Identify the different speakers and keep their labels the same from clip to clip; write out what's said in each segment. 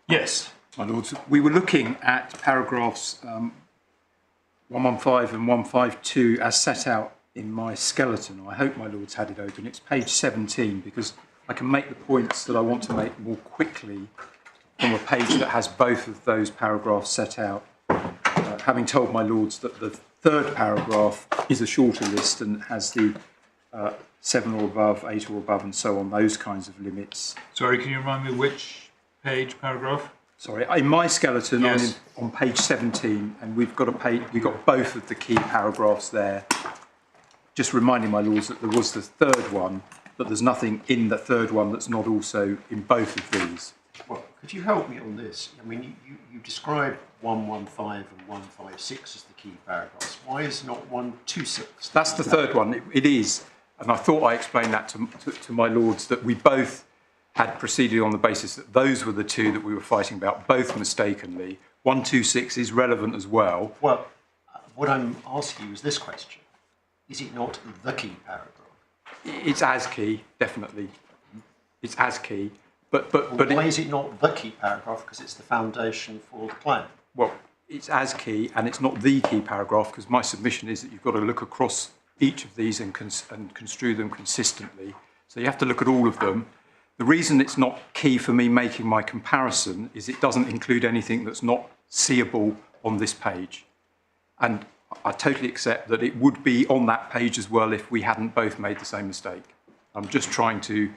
Speaker 1: Yes.
Speaker 2: My Lords, we were looking at paragraphs 115 and 152 as set out in my skeleton. I hope my Lords had it open. It's page 17 because I can make the points that I want to make more quickly from a page that has both of those paragraphs set out. Having told my Lords that the third paragraph is a shorter list and has the 7 or above, 8 or above and so on, those kinds of limits.
Speaker 1: Sorry, can you remind me which page, paragraph?
Speaker 2: Sorry, in my skeleton,
Speaker 1: yes.
Speaker 2: I'm on page 17, and we've got both of the key paragraphs there. Just reminding my Lords that there was the third one, but there's nothing in the third one that's not also in both of these.
Speaker 3: Well, could you help me on this? I mean, you describe 115 and 156 as the key paragraphs. Why is not 126?
Speaker 2: That's the third one. It is, and I thought I explained that to my Lords, that we both had proceeded on the basis that those were the two that we were fighting about, both mistakenly. 126 is relevant as well.
Speaker 3: Well, what I'm asking you is this question. Is it not the key paragraph?
Speaker 2: It's as key, definitely. It's as key. But
Speaker 3: why is it not the key paragraph? Because it's the foundation for the claim.
Speaker 2: Well, it's as key, and it's not the key paragraph, because my submission is that you've got to look across each of these and construe them consistently. So you have to look at all of them. The reason it's not key for me making my comparison is it doesn't include anything that's not seeable on this page. And I totally accept that it would be on that page as well if we hadn't both made the same mistake. I'm just trying to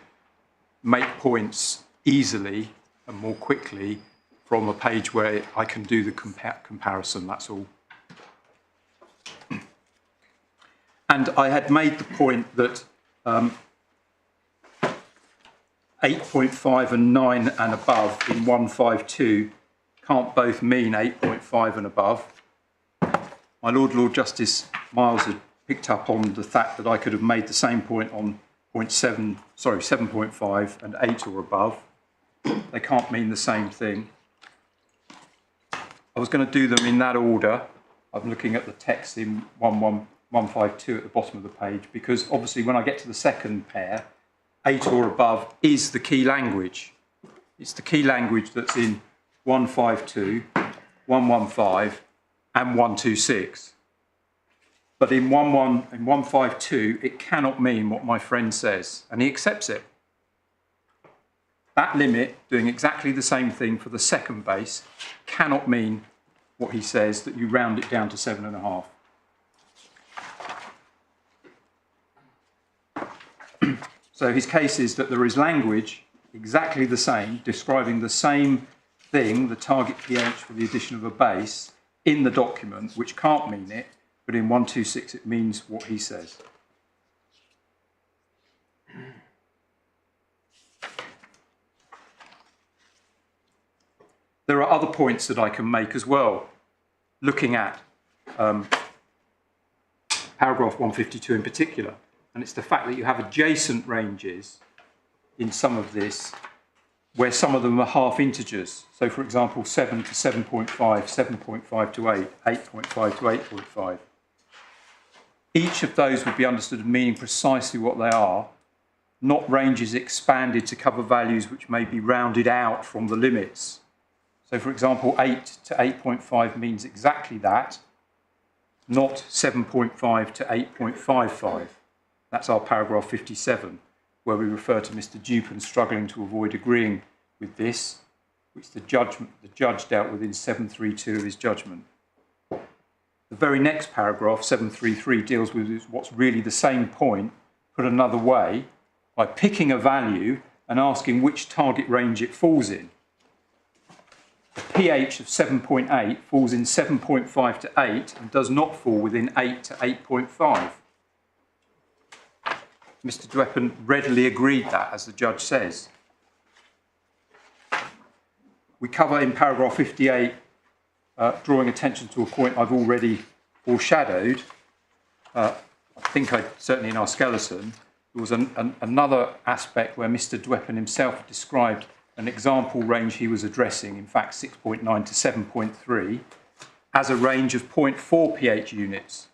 Speaker 2: make points easily and more quickly from a page where I can do the comparison, that's all. And I had made the point that 8.5 and 9 and above in 152 can't both mean 8.5 and above. My Lord Justice Miles had picked up on the fact that I could have made the same point on 7.5 and 8 or above. They can't mean the same thing. I was going to do them in that order. I'm looking at the text in 152 at the bottom of the page, because obviously when I get to the second pair, 8 or above is the key language. It's the key language that's in 152, 115 and 126. But in 152, it cannot mean what my friend says, and he accepts it. That limit, doing exactly the same thing for the second base, cannot mean what he says, that you round it down to 7.5. So his case is that there is language exactly the same, describing the same thing, the target pH for the addition of a base, in the document, which can't mean it, but in 126 it means what he says. There are other points that I can make as well, looking at paragraph 152 in particular. And it's the fact that you have adjacent ranges in some of this, where some of them are half integers. So, for example, 7 to 7.5, 7.5 to 8, 8.5 to 8.5. Each of those would be understood as meaning precisely what they are, not ranges expanded to cover values which may be rounded out from the limits. So, for example, 8 to 8.5 means exactly that, not 7.5 to 8.55. That's our paragraph 57, where we refer to Mr. Dupin struggling to avoid agreeing with this, which the judge dealt with in 732 of his judgment. The very next paragraph, 733, deals with what's really the same point, put another way, by picking a value and asking which target range it falls in. The pH of 7.8 falls in 7.5 to 8 and does not fall within 8 to 8.5. Mr. Dweppen readily agreed that, as the judge says. We cover in paragraph 58, drawing attention to a point I've already foreshadowed. I think certainly in our skeleton, there was another aspect where Mr. Dweppen himself described an example range he was addressing, in fact 6.9 to 7.3, as a range of 0.4 pH units.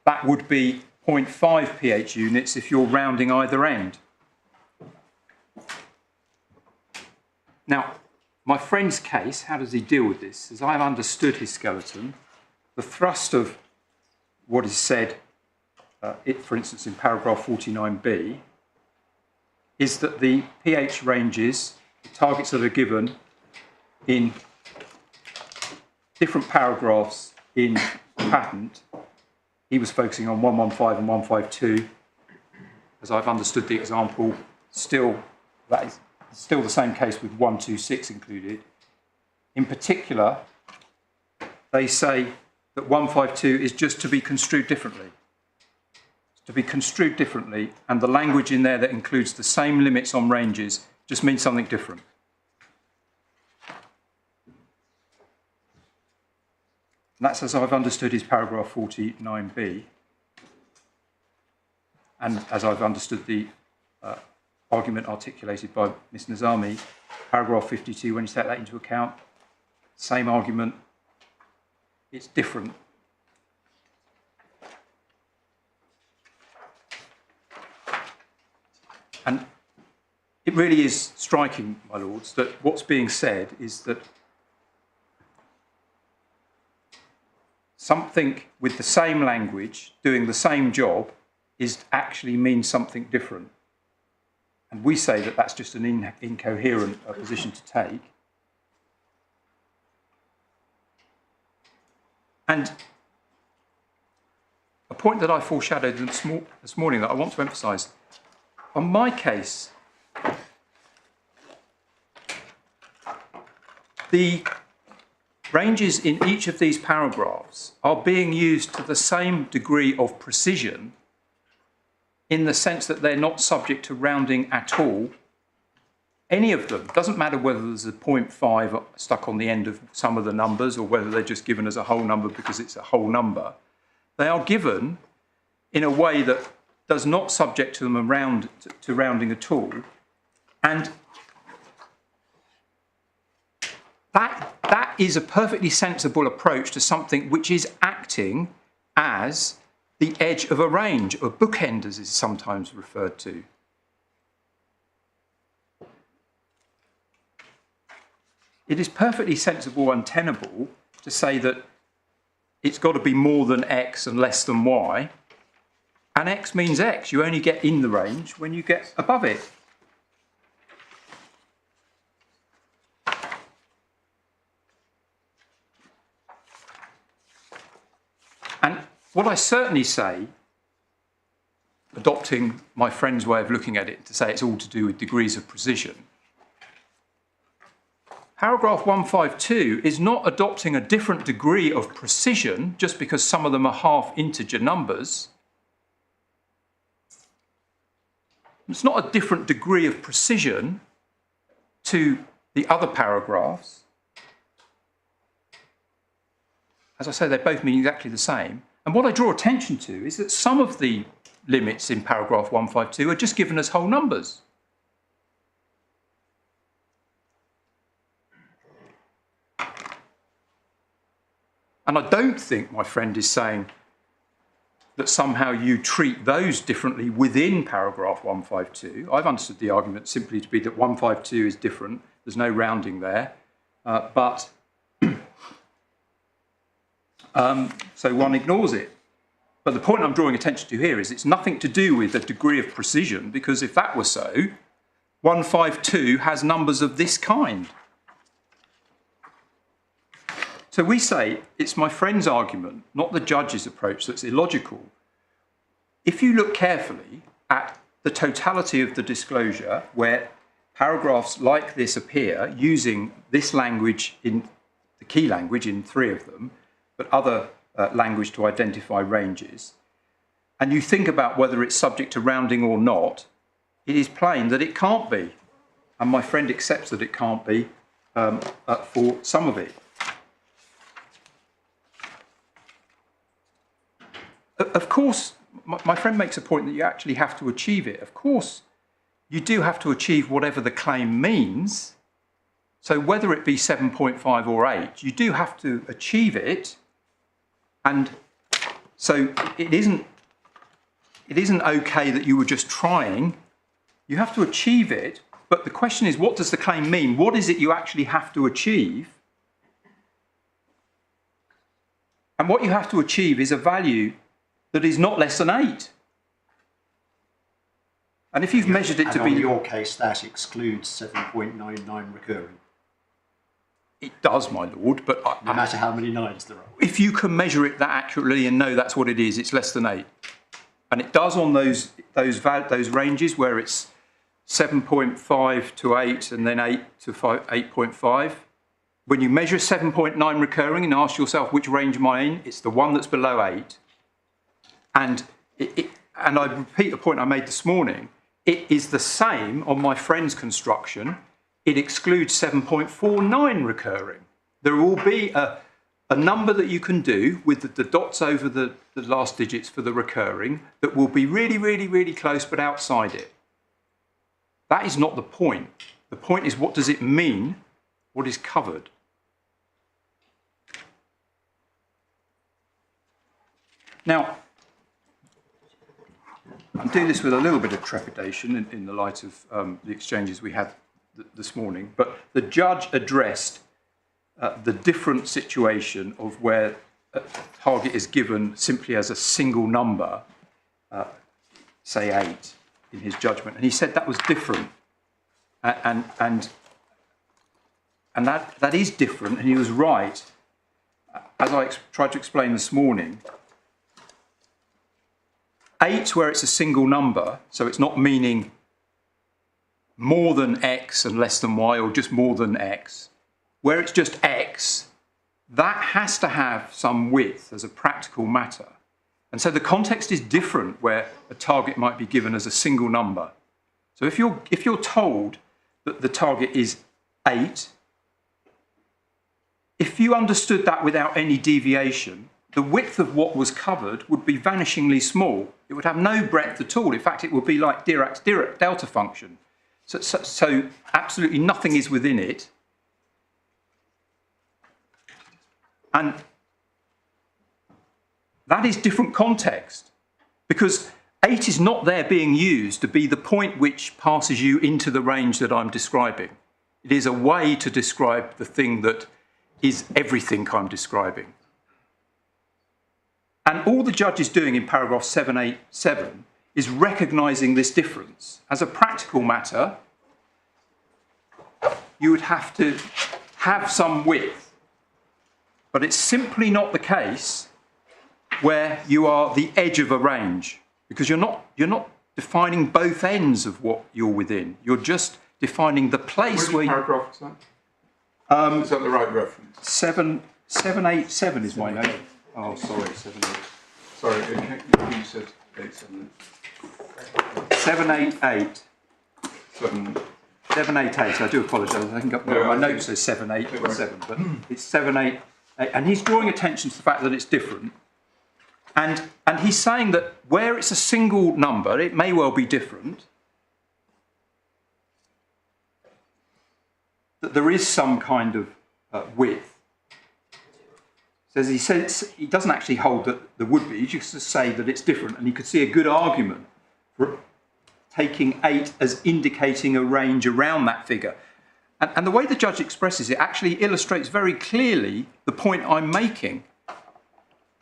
Speaker 2: That would be 0.5 pH units if you're rounding either end. Now, my friend's case, how does he deal with this? As I've understood his skeleton, the thrust of what is said, for instance, in paragraph 49b, is that the pH ranges, the targets that are given in different paragraphs in the patent, he was focusing on 115 and 152. As I've understood the example, that is still the same case with 126 included. In particular, they say that 152 is just to be construed differently. It's to be construed differently, and the language in there that includes the same limits on ranges just means something different. And that's as I've understood his paragraph 49b, and as I've understood the argument articulated by Ms. Nizami, paragraph 52, when you take that into account, same argument, it's different. And it really is striking, my lords, that what's being said is that something with the same language, doing the same job, actually means something different. And we say that that's just an incoherent position to take. And a point that I foreshadowed this morning that I want to emphasise, on my case, the ranges in each of these paragraphs are being used to the same degree of precision, in the sense that they're not subject to rounding at all. Any of them, doesn't matter whether there's a 0.5 stuck on the end of some of the numbers or whether they're just given as a whole number because it's a whole number, they are given in a way that does not subject to them to rounding at all. And that is a perfectly sensible approach to something which is acting as the edge of a range, or bookend as is sometimes referred to. It is perfectly sensible and tenable to say that it's got to be more than X and less than Y, and X means X. You only get in the range when you get above it. And what I certainly say, adopting my friend's way of looking at it, to say it's all to do with degrees of precision, paragraph 152 is not adopting a different degree of precision just because some of them are half integer numbers. It's not a different degree of precision to the other paragraphs. As I say, they both mean exactly the same. And what I draw attention to is that some of the limits in paragraph 152 are just given as whole numbers. And I don't think my friend is saying that somehow you treat those differently within paragraph 152. I've understood the argument simply to be that 152 is different. There's no rounding there. So one ignores it. But the point I'm drawing attention to here is it's nothing to do with a degree of precision, because if that were so, 152 has numbers of this kind. So we say it's my friend's argument, not the judge's approach, that's illogical. If you look carefully at the totality of the disclosure, where paragraphs like this appear using this language, in the key language in 3 of them, but other language to identify ranges, and you think about whether it's subject to rounding or not, it is plain that it can't be. And my friend accepts that it can't be for some of it. Of course, my friend makes a point that you actually have to achieve it. Of course, you do have to achieve whatever the claim means. So whether it be 7.5 or 8, you do have to achieve it. And so it isn't okay that you were just trying. You have to achieve it, But the question is, what does the claim mean? What is it you actually have to achieve? And what you have to achieve is a value that is not less than 8. And if you've measured it to be...
Speaker 3: in your case, that excludes 7.99 recurring.
Speaker 2: It does, my lord, but...
Speaker 3: No matter how many 9s there are.
Speaker 2: If you can measure it that accurately and know that's what it is, it's less than 8. And it does on those ranges where it's 7.5 to 8 and then 8 to 8.5. When you measure 7.9 recurring and ask yourself which range am I in, it's the one that's below 8. And I repeat the point I made this morning, it is the same on my friend's construction. It excludes 7.49 recurring. There will be a number that you can do with the dots over the last digits for the recurring that will be really, really, really close but outside it. That is not the point. The point is, what does it mean? What is covered? Now, I'm doing this with a little bit of trepidation in the light of the exchanges we had this morning, but the judge addressed the different situation of where a target is given simply as a single number, say 8, in his judgment, and he said that was different, and that is different, and he was right. As I tried to explain this morning, 8, where it's a single number, so it's not meaning more than X and less than Y, or just more than X. Where it's just X, that has to have some width as a practical matter. And so the context is different where a target might be given as a single number. So if you're told that the target is 8, if you understood that without any deviation, the width of what was covered would be vanishingly small. It would have no breadth at all. In fact, it would be like Dirac's delta function. So absolutely nothing is within it. And that is different context, because 8 is not there being used to be the point which passes you into the range that I'm describing. It is a way to describe the thing that is everything I'm describing. And all the judge is doing in paragraph 787 is recognising this difference. As a practical matter, you would have to have some width, but it's simply not the case where you are the edge of a range, because you're not defining both ends of what you're within. You're just defining the place where
Speaker 1: paragraph is that? Is that the right reference?
Speaker 2: 787 is my note. Oh, sorry, 78.
Speaker 1: Sorry, you said 87.
Speaker 2: 788. 788. I do apologise. I think my note says 787, but it's 788. And he's drawing attention to the fact that it's different. And he's saying that where it's a single number, it may well be different. That there is some kind of width. He says he doesn't actually hold that there would be, he just to say that it's different, and he could see a good argument for taking 8 as indicating a range around that figure. And the way the judge expresses it actually illustrates very clearly the point I'm making.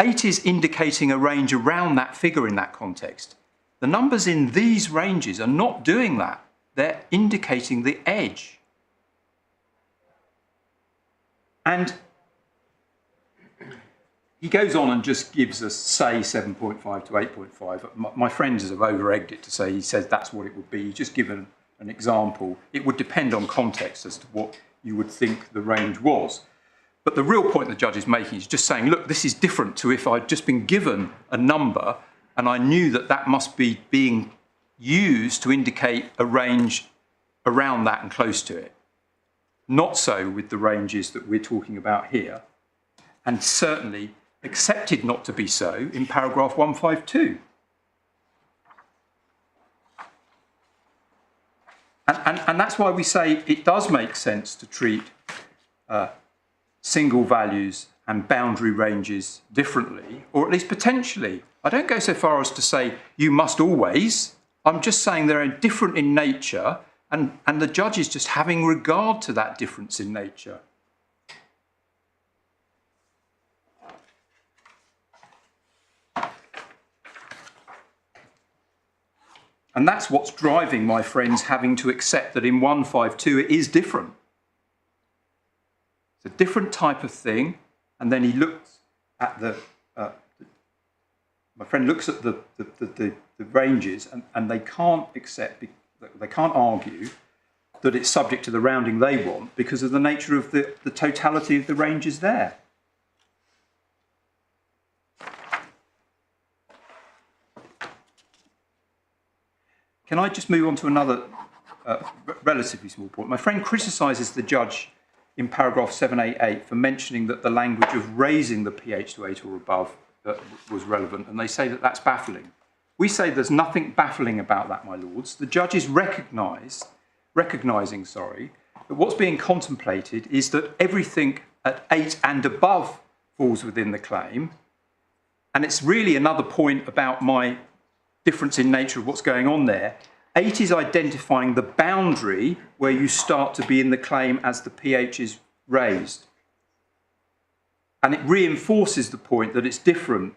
Speaker 2: 8 is indicating a range around that figure in that context. The numbers in these ranges are not doing that. They're indicating the edge. And he goes on and just gives us, say, 7.5 to 8.5. My friends have over-egged it to say he says that's what it would be. He's just given an example. It would depend on context as to what you would think the range was. But the real point the judge is making is just saying, look, this is different to if I'd just been given a number and I knew that that must be being used to indicate a range around that and close to it. Not so with the ranges that we're talking about here, and certainly accepted not to be so in paragraph 152. And that's why we say it does make sense to treat single values and boundary ranges differently, or at least potentially. I don't go so far as to say you must always. I'm just saying they're different in nature, And the judge is just having regard to that difference in nature. And that's what's driving my friends having to accept that in 152 it is different. It's a different type of thing, and then he looks at my friend looks at the ranges, and they can't accept, they can't argue that it's subject to the rounding they want because of the nature of the totality of the ranges there. Can I just move on to another relatively small point? My friend criticises the judge in paragraph 788 for mentioning that the language of raising the pH to 8 or above was relevant, and they say that that's baffling. We say there's nothing baffling about that, my lords. The judge is recognising that what's being contemplated is that everything at 8 and above falls within the claim, and it's really another point about my difference in nature of what's going on there. 8 is identifying the boundary where you start to be in the claim as the pH is raised. And it reinforces the point that it's different,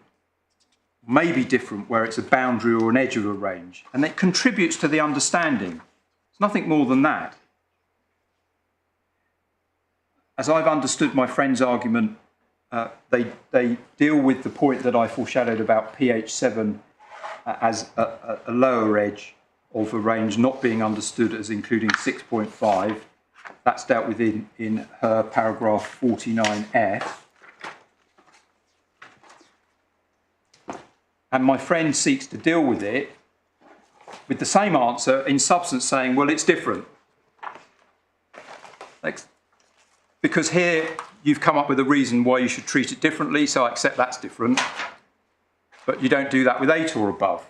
Speaker 2: maybe different where it's a boundary or an edge of a range. And it contributes to the understanding. It's nothing more than that. As I've understood my friend's argument, they deal with the point that I foreshadowed about pH 7 as a lower edge of a range not being understood as including 6.5. That's dealt with in her paragraph 49F. And my friend seeks to deal with it with the same answer, in substance saying, well, it's different. Because here you've come up with a reason why you should treat it differently, so I accept that's different. But you don't do that with 8 or above.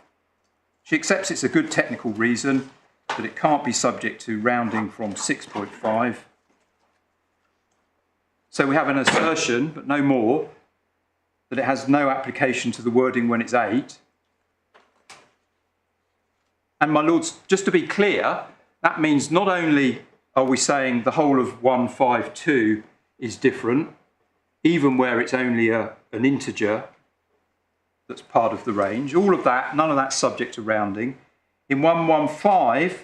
Speaker 2: She accepts it's a good technical reason, that it can't be subject to rounding from 6.5. So we have an assertion, but no more, that it has no application to the wording when it's 8. And my lords, just to be clear, that means not only are we saying the whole of 152 is different, even where it's only an integer that's part of the range. All of that, none of that's subject to rounding. In 115,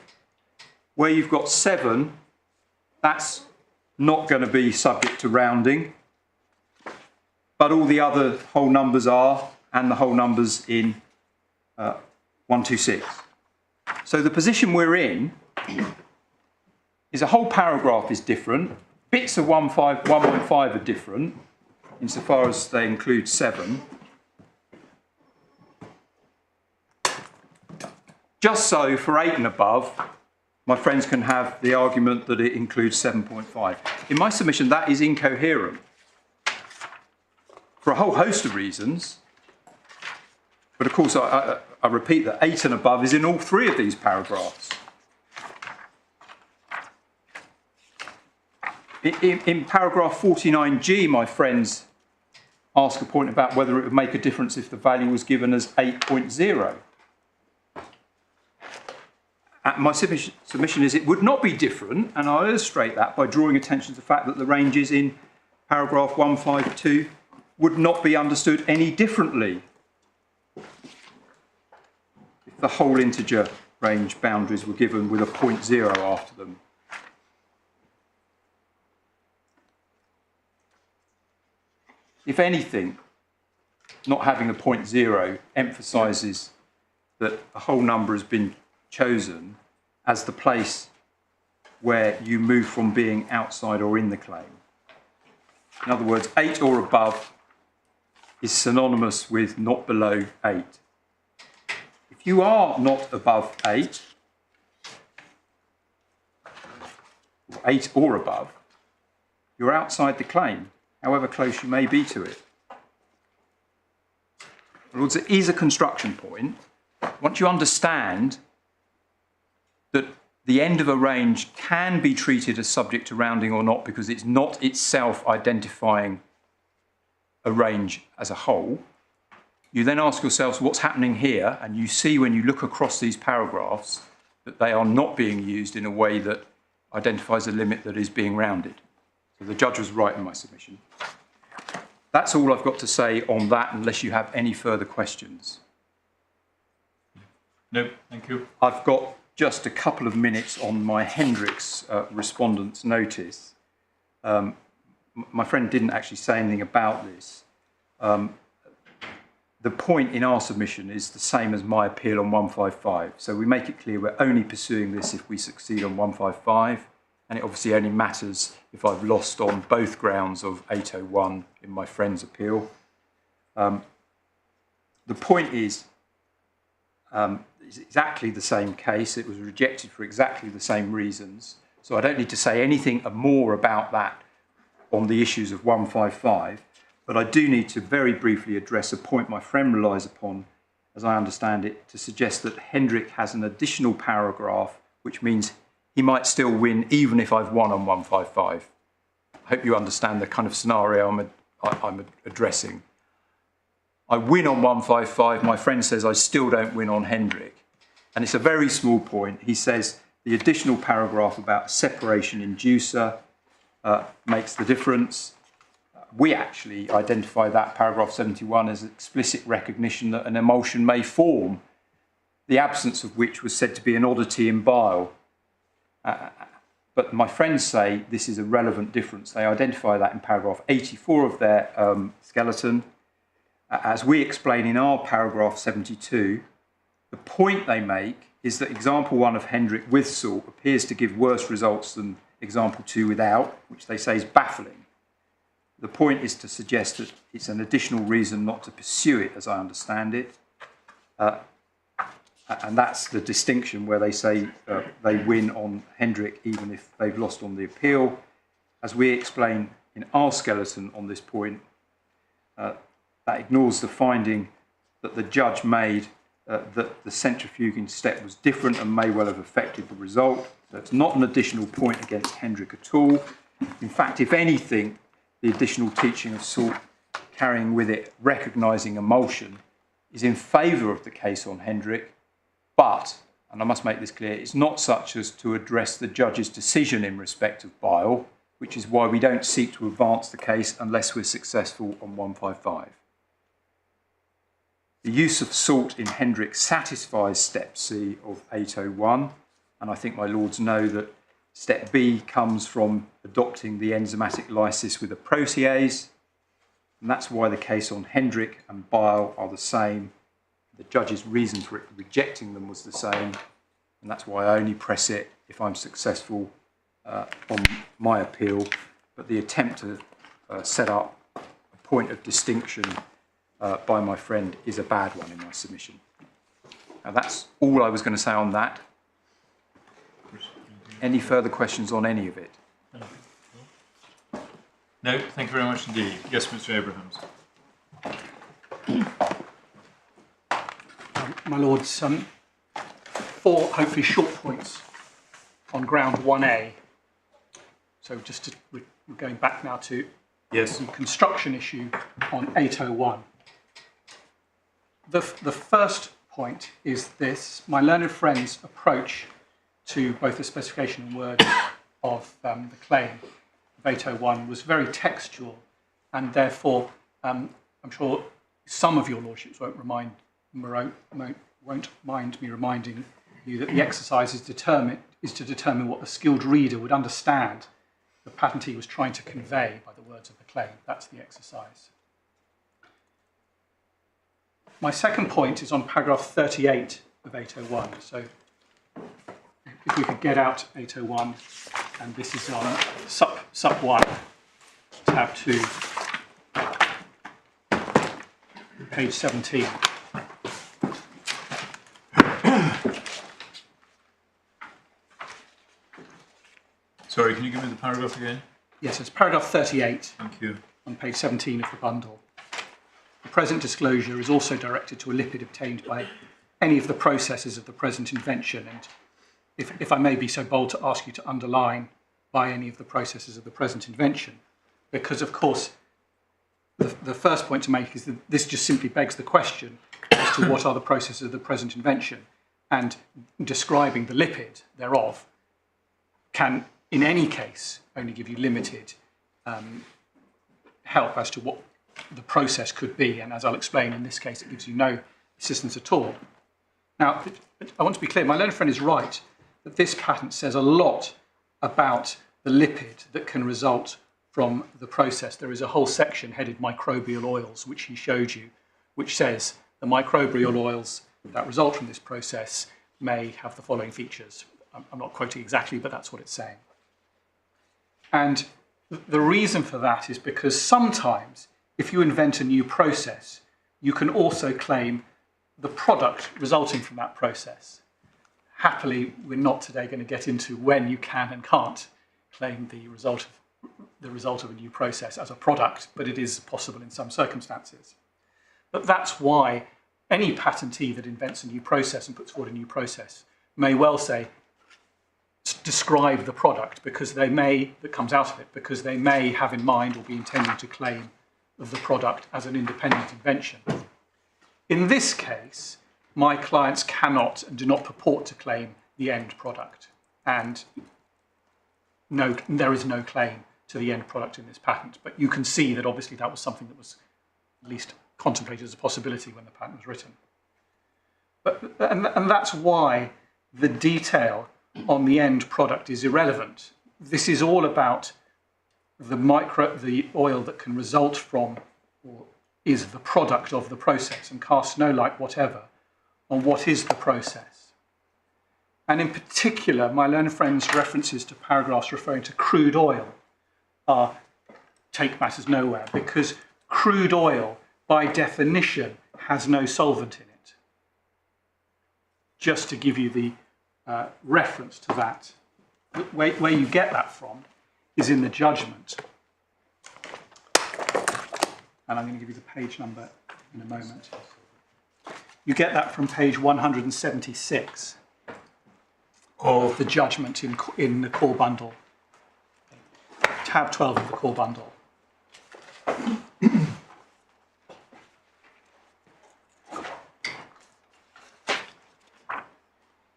Speaker 2: where you've got 7, that's not going to be subject to rounding. But all the other whole numbers are, and the whole numbers in 126. So the position we're in is a whole paragraph is different. Bits of 115 are different, insofar as they include 7. Just so for 8 and above, my friends can have the argument that it includes 7.5. In my submission, that is incoherent for a whole host of reasons. But of course, I repeat that 8 and above is in all 3 of these paragraphs. In paragraph 49G, my friends ask a point about whether it would make a difference if the value was given as 8.0. My submission is it would not be different, and I'll illustrate that by drawing attention to the fact that the ranges in paragraph 152 would not be understood any differently if the whole integer range boundaries were given with a 0.0 after them. If anything, not having a 0.0 emphasises that a whole number has been chosen as the place where you move from being outside or in the claim. In other words, 8 or above is synonymous with not below 8. If you are not above 8, or 8 or above, you're outside the claim, however close you may be to it. In other words, it is a construction point. Once you understand that the end of a range can be treated as subject to rounding or not because it's not itself identifying a range as a whole, you then ask yourselves what's happening here, and you see when you look across these paragraphs that they are not being used in a way that identifies a limit that is being rounded. So the judge was right in my submission. That's all I've got to say on that, unless you have any further questions.
Speaker 4: No, thank you.
Speaker 2: I've got just a couple of minutes on my Hendricks respondent's notice. My friend didn't actually say anything about this. The point in our submission is the same as my appeal on 155. So we make it clear we're only pursuing this if we succeed on 155. And it obviously only matters if I've lost on both grounds of 801 in my friend's appeal. The point is, it's exactly the same case. It was rejected for exactly the same reasons. So I don't need to say anything more about that on the issues of 155. But I do need to very briefly address a point my friend relies upon, as I understand it, to suggest that Hendrick has an additional paragraph, which means he might still win even if I've won on 155. I hope you understand the kind of scenario I'm addressing. I win on 155, my friend says I still don't win on Hendrick. And it's a very small point. He says the additional paragraph about separation inducer makes the difference. We actually identify that paragraph 71 as explicit recognition that an emulsion may form, the absence of which was said to be an oddity in bile. But my friends say this is a relevant difference. They identify that in paragraph 84 of their skeleton. As we explain in our paragraph 72, the point they make is that example 1 of Hendrick with salt appears to give worse results than example 2 without, which they say is baffling. The point is to suggest that it's an additional reason not to pursue it, as I understand it. And that's the distinction where they say they win on Hendrick even if they've lost on the appeal. As we explain in our skeleton on this point, that ignores the finding that the judge made that the centrifuging step was different and may well have affected the result. So it's not an additional point against Hendrick at all. In fact, if anything, the additional teaching of salt carrying with it recognising emulsion is in favour of the case on Hendrick, but, and I must make this clear, it's not such as to address the judge's decision in respect of bile, which is why we don't seek to advance the case unless we're successful on 155. The use of salt in Hendrick satisfies step C of 801, and I think my lords know that step B comes from adopting the enzymatic lysis with a protease, and that's why the case on Hendrick and bile are the same. The judge's reason for it rejecting them was the same, and that's why I only press it if I'm successful on my appeal. But the attempt to set up a point of distinction by my friend is a bad one in my submission. Now that's all I was going to say on that. Any further questions on any of it?
Speaker 4: No, thank you very much indeed. Yes, Mr. Abrahams.
Speaker 5: My lords, 4 hopefully short points on ground 1A. So just to, we're going back now to the construction issue on 801. The first point is this: my learned friend's approach to both the specification and words of the claim of 801 was very textual, and therefore I'm sure some of your lordships won't mind me reminding you that the exercise is to determine what the skilled reader would understand the patentee was trying to convey by the words of the claim. That's the exercise. My second point is on paragraph 38 of 801. So if we could get out 801, and this is on sub 1, tab 2, page 17.
Speaker 4: Sorry, can you give me the paragraph again?
Speaker 5: Yes, it's paragraph 38.
Speaker 4: Thank you.
Speaker 5: On page 17 of the bundle. The present disclosure is also directed to a lipid obtained by any of the processes of the present invention, and if I may be so bold to ask you to underline by any of the processes of the present invention, because of course the first point to make is that this just simply begs the question as to what are the processes of the present invention, and describing the lipid thereof can, in any case, only give you limited help as to what the process could be. And as I'll explain, in this case, it gives you no assistance at all. Now, I want to be clear, my learned friend is right that this patent says a lot about the lipid that can result from the process. There is a whole section headed microbial oils, which he showed you, which says the microbial oils that result from this process may have the following features. I'm not quoting exactly, but that's what it's saying. And the reason for that is because sometimes if you invent a new process, you can also claim the product resulting from that process. Happily, we're not today going to get into when you can and can't claim the result of a new process as a product, but it is possible in some circumstances. But that's why any patentee that invents a new process and puts forward a new process may well say, describe the product that comes out of it, because they may have in mind or be intending to claim the product as an independent invention. In this case, my clients cannot and do not purport to claim the end product, and there is no claim to the end product in this patent. But you can see that obviously that was something that was at least contemplated as a possibility when the patent was written. And that's why the detail on the end product is irrelevant. This is all about the oil that can result from or is the product of the process, and casts no light whatever on what is the process. And in particular, my learned friend's references to paragraphs referring to crude oil take matters nowhere, because crude oil, by definition, has no solvent in it. Just to give you the reference to that, where you get that from is in the judgment. And I'm going to give you the page number in a moment. You get that from page 176 of the judgment in the core bundle. Tab 12 of the core bundle.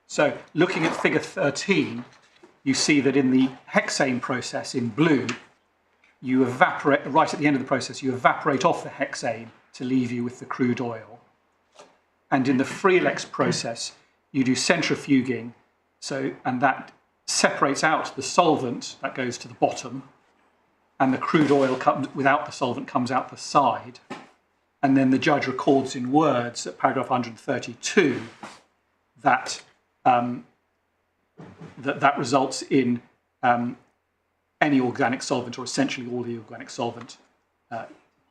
Speaker 5: So looking at figure 13, you see that in the hexane process in blue, you evaporate, right at the end of the process, you evaporate off the hexane to leave you with the crude oil. And in the Frelex process, you do centrifuging, and that separates out the solvent that goes to the bottom, and the crude oil without the solvent comes out the side. And then the judge records in words at paragraph 132 that that results in any organic solvent, or essentially all the organic solvent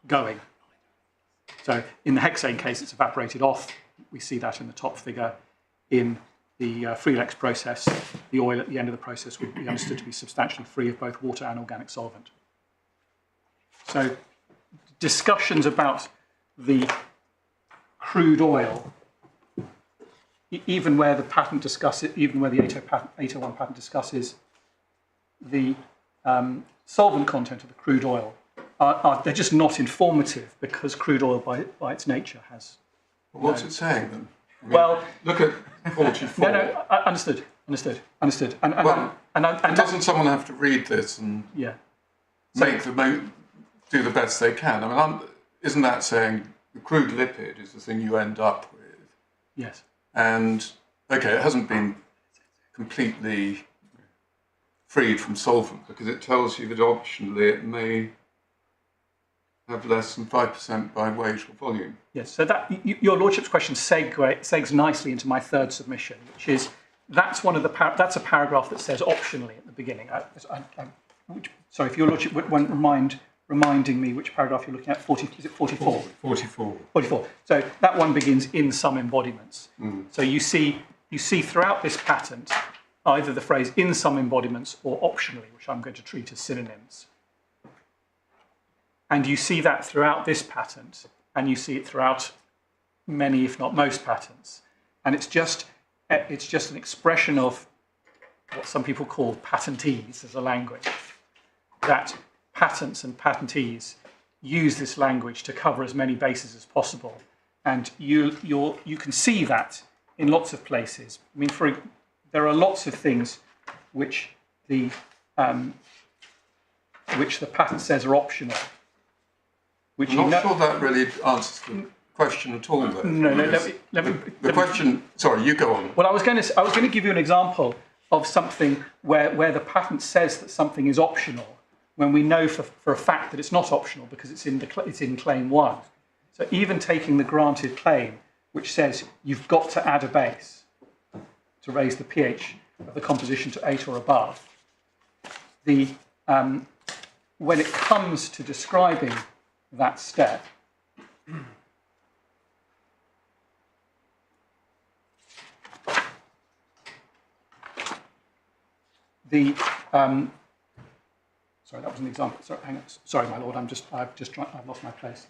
Speaker 5: going. So in the hexane case, it's evaporated off. We see that in the top figure. In the Frelex process, the oil at the end of the process would be understood to be substantially free of both water and organic solvent. So discussions about the crude oil, even where the patent discusses, even where the 801 patent discusses the solvent content of the crude oil, they're just not informative, because crude oil by its nature has.
Speaker 1: What's it saying then? I mean,
Speaker 5: Well,
Speaker 1: look at 44.
Speaker 5: No, understood. And
Speaker 1: doesn't someone have to read this and
Speaker 5: yeah.
Speaker 1: do the best they can? I mean, isn't that saying the crude lipid is the thing you end up with?
Speaker 5: Yes.
Speaker 1: And okay, it hasn't been completely freed from solvent, because it tells you that optionally it may have less than 5% by weight or volume.
Speaker 5: Yes. So that your Lordship's question segs nicely into my third submission, which is that's a paragraph that says optionally at the beginning. Sorry, if your Lordship wouldn't mind reminding me which paragraph you're looking at. Is it 44?
Speaker 4: 44.
Speaker 5: 44. So that one begins in some embodiments. So you see throughout this patent either the phrase in some embodiments or optionally, which I'm going to treat as synonyms. And you see that throughout this patent, and you see it throughout many, if not most, patents. And it's just an expression of what some people call patentees as a language, that patents and patentees use this language to cover as many bases as possible. And you can see that in lots of places. I mean, there are lots of things which the patent says are optional. Which
Speaker 1: I'm not sure that really answers the question at all, though.
Speaker 5: No,
Speaker 1: The question. Sorry, you go on.
Speaker 5: Well, I was going to give you an example of something where the patent says that something is optional, when we know for a fact that it's not optional because it's in claim 1. So even taking the granted claim, which says you've got to add a base to raise the pH of the composition to 8 or above, when it comes to describing that step, sorry, that was an example. Sorry, hang on. Sorry, my lord. I've lost my place.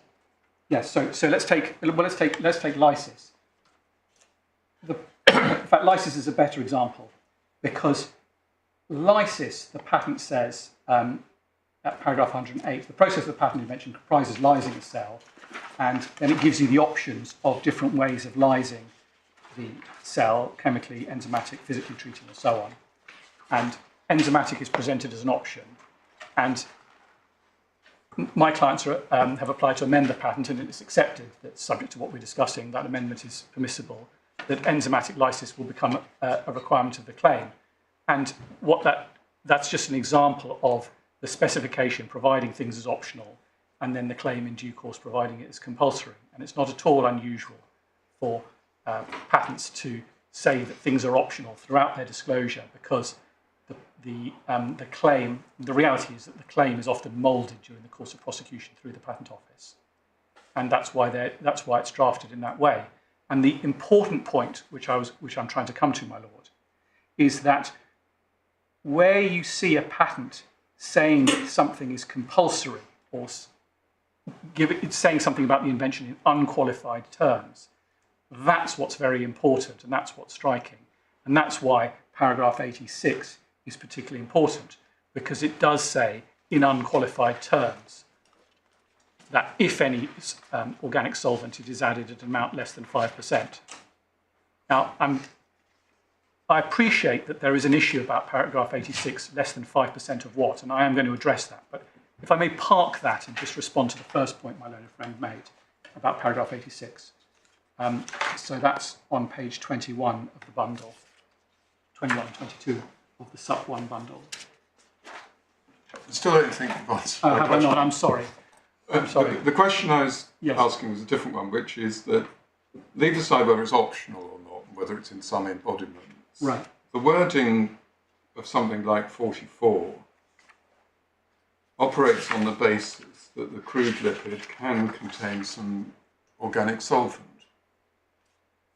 Speaker 5: Yes. So let's take lysis. In fact, lysis is a better example because lysis, the patent says at paragraph 108, the process of the patent you mentioned comprises lysing a cell, and then it gives you the options of different ways of lysing the cell, chemically, enzymatic, physically treating, and so on. And enzymatic is presented as an option. And my clients have applied to amend the patent, and it's accepted that, subject to what we're discussing, that amendment is permissible, that enzymatic lysis will become a requirement of the claim. And that's just an example of the specification providing things as optional, and then the claim in due course providing it as compulsory. And it's not at all unusual for patents to say that things are optional throughout their disclosure, because the claim, the reality is that the claim is often moulded during the course of prosecution through the Patent Office, and that's why it's drafted in that way. And the important point, which I'm trying to come to, my lord, is that where you see a patent saying something is compulsory, or it's saying something about the invention in unqualified terms, that's what's very important, and that's what's striking, and that's why paragraph 86 is particularly important, because it does say in unqualified terms that if any organic solvent is added at an amount less than 5%. Now, I appreciate that there is an issue about paragraph 86, less than 5% of what, and I am going to address that. But if I may park that and just respond to the first point my learned friend made about paragraph 86. So that's on page 21 of the bundle, 21 and 22 of the SUP 1 bundle.
Speaker 1: I still don't think you've answered
Speaker 5: Oh,
Speaker 1: my
Speaker 5: have I
Speaker 1: question.
Speaker 5: not? I'm sorry.
Speaker 1: The question I was
Speaker 5: Yes.
Speaker 1: asking was a different one, which is that leave aside whether it's optional or not, whether it's in some embodiments.
Speaker 5: Right.
Speaker 1: The wording of something like 44 operates on the basis that the crude lipid can contain some organic solvent.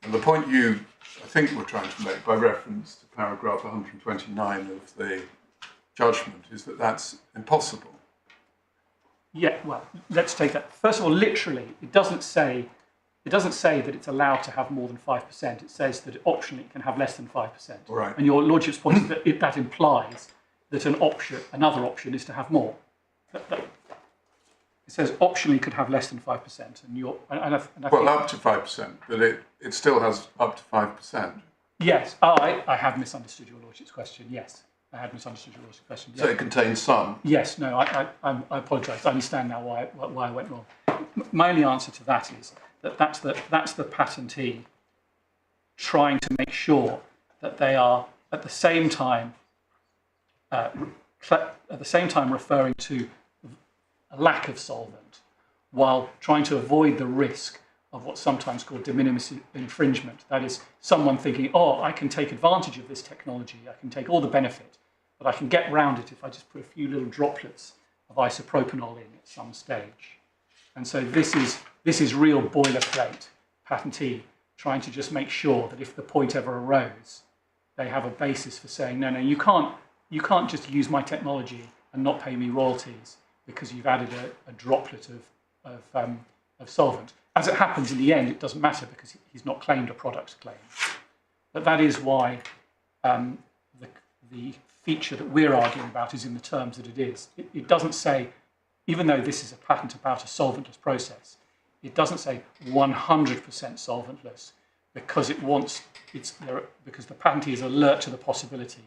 Speaker 1: And the point you, I think, were trying to make by reference to paragraph 129 of the judgment is that that's impossible.
Speaker 5: Yeah, well, let's take that. First of all, literally, it doesn't say that it's allowed to have more than 5%. It says that optionally it can have less than 5%.
Speaker 1: All right.
Speaker 5: And your lordship's point is that that implies that another option is to have more. It says optionally could have less than 5%, and I
Speaker 1: Well,
Speaker 5: think,
Speaker 1: up to 5%, but it still has up to 5%.
Speaker 5: yes, I have misunderstood your lordship's question. Yes, I had misunderstood your lordship's question.
Speaker 1: So it contains some.
Speaker 5: Yes, no, I apologise. I understand now why I went wrong. My only answer to that is that's the patentee trying to make sure that they are at the same time referring to a lack of solvent, while trying to avoid the risk of what's sometimes called de minimis infringement. That is, someone thinking, oh, I can take advantage of this technology, I can take all the benefit, but I can get round it if I just put a few little droplets of isopropanol in at some stage. And so this is real boilerplate patentee trying to just make sure that if the point ever arose, they have a basis for saying, no, you can't just use my technology and not pay me royalties because you've added a droplet of solvent. As it happens, in the end, it doesn't matter because he's not claimed a product claim. But that is why the feature that we're arguing about is in the terms that it is. It doesn't say, even though this is a patent about a solventless process, it doesn't say 100% solventless, because because the patentee is alert to the possibility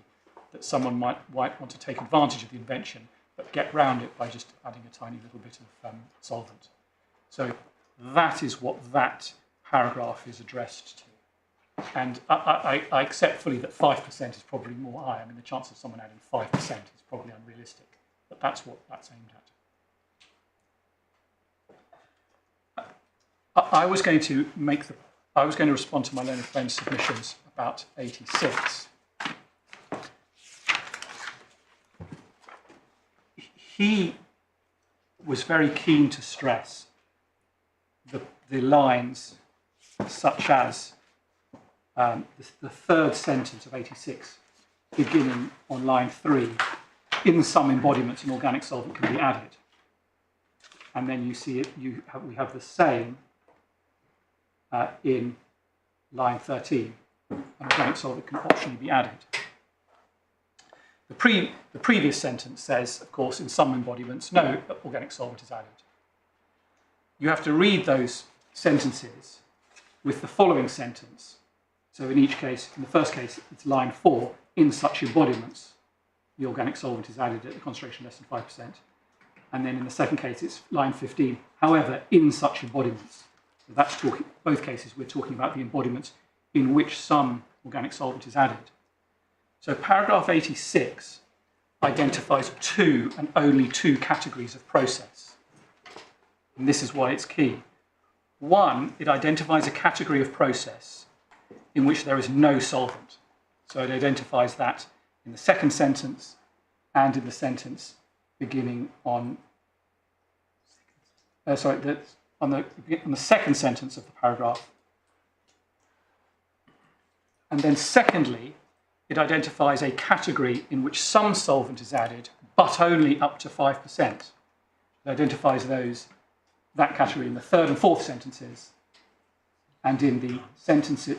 Speaker 5: that someone might want to take advantage of the invention, but get round it by just adding a tiny little bit of solvent. So that is what that paragraph is addressed to. And I accept fully that 5% is probably more high. I mean, the chance of someone adding 5% is probably unrealistic, but that's what that's aimed at. I was going to respond to my learned friend's submissions about 86. He was very keen to stress the lines such as the third sentence of 86, beginning on line 3, in some embodiments an organic solvent can be added. And then you see we have the same in line 13, an organic solvent can optionally be added. The previous sentence says, of course, in some embodiments, no organic solvent is added. You have to read those sentences with the following sentence. So in each case, in the first case, it's line 4, in such embodiments, the organic solvent is added at a concentration less than 5%. And then in the second case, it's line 15, however, in such embodiments. So that's talking, both cases, we're talking about the embodiments in which some organic solvent is added. So paragraph 86 identifies 2 and only 2 categories of process. And this is why it's key. 1, it identifies a category of process in which there is no solvent. So it identifies that in the second sentence and in the sentence beginning on, on the second sentence of the paragraph. And then secondly, it identifies a category in which some solvent is added, but only up to 5%. It identifies that category in the third and fourth sentences, and in the sentences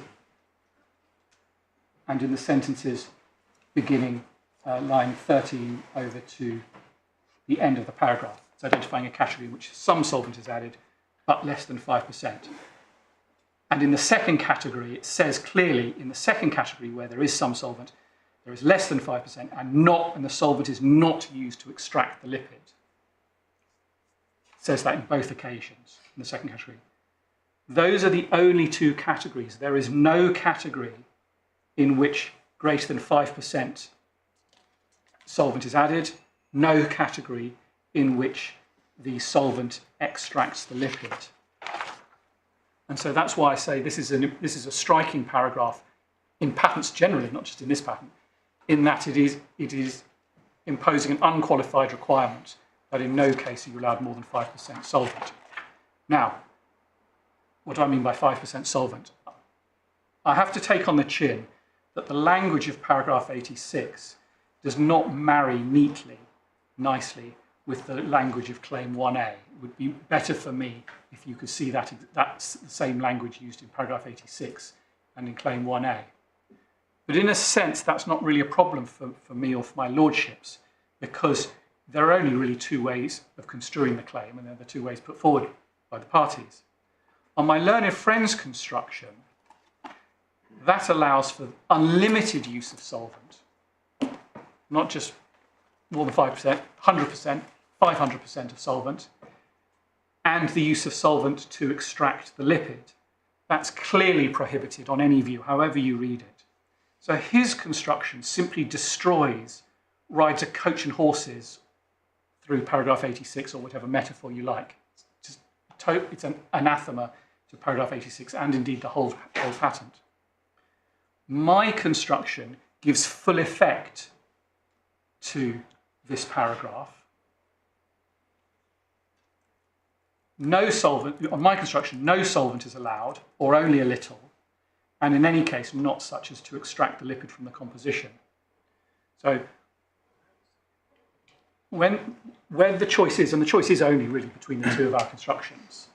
Speaker 5: beginning line 13 over to the end of the paragraph. It's identifying a category in which some solvent is added, but less than 5%. And in the second category, it says clearly, in the second category where there is some solvent, there is less than 5% and the solvent is not used to extract the lipid. It says that in both occasions, in the second category. Those are the only 2 categories. There is no category in which greater than 5% solvent is added, no category in which the solvent extracts the lipid. And so that's why I say this is a striking paragraph in patents generally, not just in this patent, in that it is imposing an unqualified requirement that in no case are you allowed more than 5% solvent. Now, what do I mean by 5% solvent? I have to take on the chin that the language of paragraph 86 does not marry neatly, nicely, with the language of claim 1A. It would be better for me if you could see that's the same language used in paragraph 86 and in claim 1A. But in a sense, that's not really a problem for me or for my lordships, because there are only really 2 ways of construing the claim, and they're the 2 ways put forward by the parties. On my learned friend's construction, that allows for unlimited use of solvent, not just more than 5%, 100%, 500% of solvent, and the use of solvent to extract the lipid. That's clearly prohibited on any view, however you read it. So his construction simply destroys, rides a coach and horses through paragraph 86 or whatever metaphor you like. It's an anathema to paragraph 86 and indeed the whole patent. My construction gives full effect to this paragraph. No solvent, on my construction, no solvent is allowed, or only a little, and in any case not such as to extract the lipid from the composition. So where the choice is, and the choice is only really between the 2 of our constructions,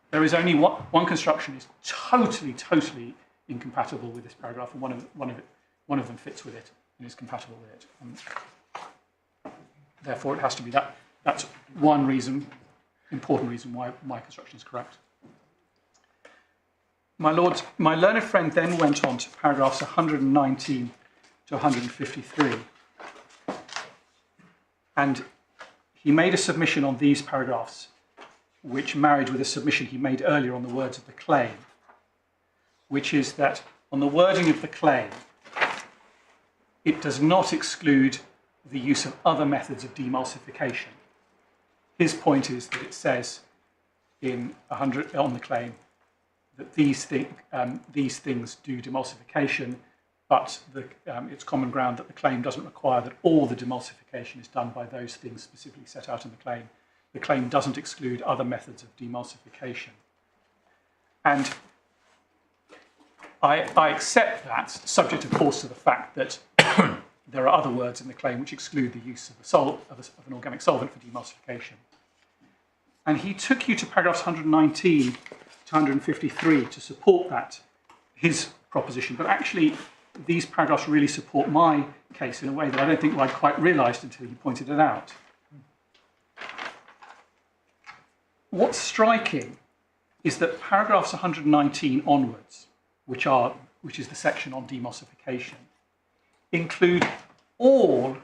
Speaker 5: there is only one construction is totally incompatible with this paragraph, and one of them fits with it and is compatible with it. And therefore, it has to be that. That's one reason, important reason why my construction is correct. my learned friend then went on to paragraphs 119 to 153. And he made a submission on these paragraphs, which married with a submission he made earlier on the words of the claim, which is that on the wording of the claim, it does not exclude the use of other methods of demulsification. His point is that it says in 100 on the claim that these things do demulsification, but it's common ground that the claim doesn't require that all the demulsification is done by those things specifically set out in the claim. The claim doesn't exclude other methods of demulsification. And I accept that, subject of course to the fact that there are other words in the claim which exclude the use of an organic solvent for demulsification. And he took you to paragraphs 119 to 153 to support that, his proposition. But actually, these paragraphs really support my case in a way that I don't think I'd quite realised until he pointed it out. What's striking is that paragraphs 119 onwards, which is the section on demulsification, include all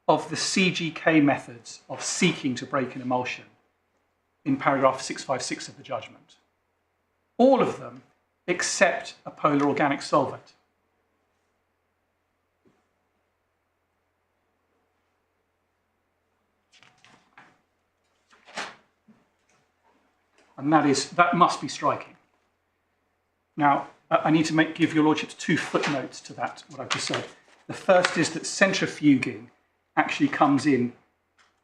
Speaker 5: of the CGK methods of seeking to break an emulsion in paragraph 656 of the judgment. All of them except a polar organic solvent. And that must be striking. Now, I need to give your lordships two footnotes to that, what I've just said. The first is that centrifuging actually comes in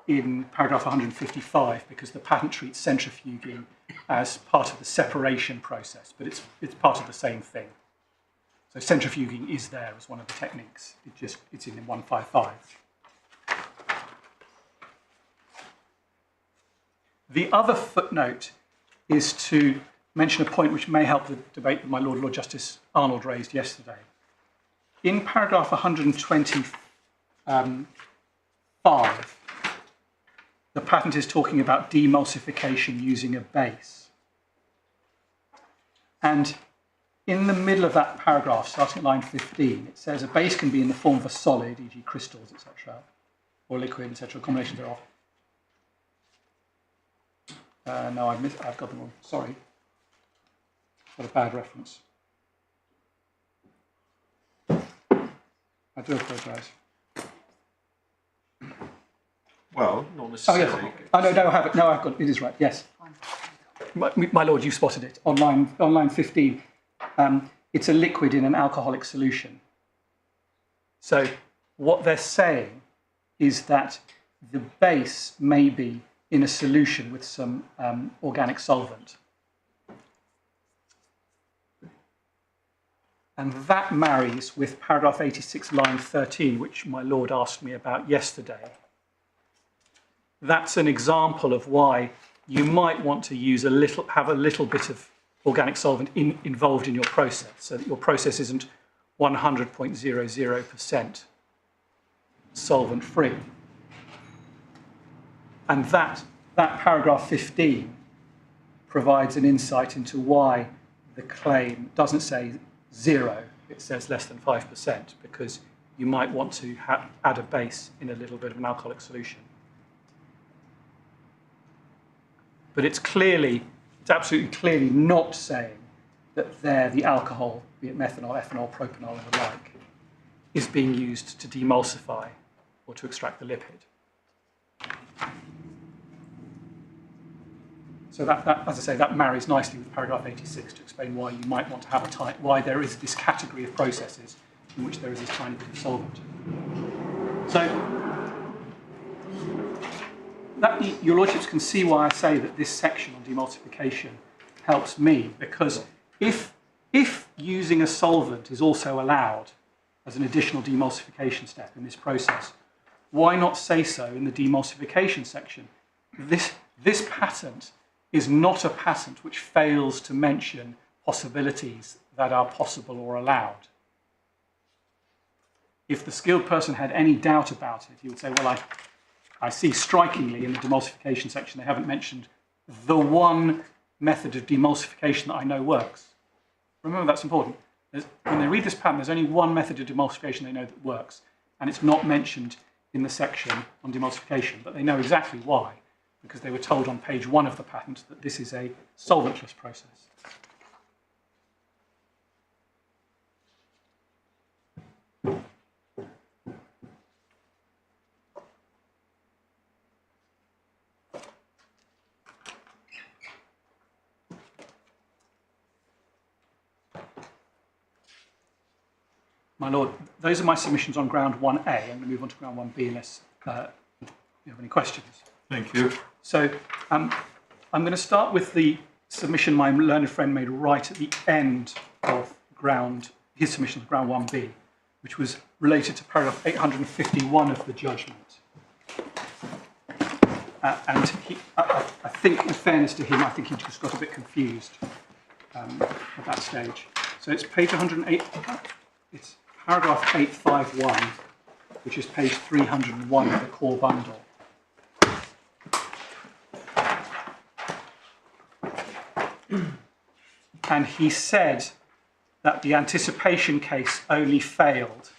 Speaker 5: paragraph 155 because the patent treats centrifuging as part of the separation process, but it's part of the same thing. So centrifuging is there as one of the techniques. It's in 155. The other footnote is to mention a point which may help the debate that my Lord Justice Arnold raised yesterday. In paragraph 125, the patent is talking about demulsification using a base. And in the middle of that paragraph, starting at line 15, it says a base can be in the form of a solid, e.g. crystals, etc., or liquid, etc., combinations thereof. No, I've got them wrong. Sorry. Got a bad reference. I do apologise.
Speaker 3: Well, not necessarily.
Speaker 5: Oh, yes. Oh, no, I have it. No, I've got it. It is right, yes. My lord, you spotted it. On line 15, it's a liquid in an alcoholic solution. So what they're saying is that the base may be in a solution with some organic solvent. And that marries with paragraph 86, line 13, which my lord asked me about yesterday. That's an example of why you might want to have a little bit of organic solvent involved in your process, so that your process isn't 100.00% solvent free. And that paragraph 15 provides an insight into why the claim doesn't say 0, it says less than 5%, because you might want to add a base in a little bit of an alcoholic solution. But it's absolutely clearly not saying that the alcohol, be it methanol, ethanol, propanol, and the like, is being used to demulsify or to extract the lipid. So that, as I say, that marries nicely with paragraph 86 to explain why you might want to have why there is this category of processes in which there is this tiny bit of solvent. So your lordships can see why I say that this section on demulsification helps me, because if using a solvent is also allowed as an additional demulsification step in this process, why not say so in the demulsification section? This patent is not a patent which fails to mention possibilities that are possible or allowed. If the skilled person had any doubt about it, he would say, well, I see strikingly in the demulsification section they haven't mentioned the one method of demulsification that I know works. remember that's important. When they read this patent, there's only one method of demulsification they know that works, and it's not mentioned in the section on demulsification, but they know exactly why, because they were told on page 1 of the patent that this is a solventless process. My Lord, those are my submissions on ground 1A. I'm going to move on to ground 1B unless you have any questions.
Speaker 4: Thank you.
Speaker 5: So I'm going to start with the submission my learned friend made right at the end of his submission of ground 1B, which was related to paragraph 851 of the judgment. And I think, in fairness to him, I think he just got a bit confused at that stage. So it's page 108. It's paragraph 851, which is page 301 of the core bundle. And he said that the anticipation case only failed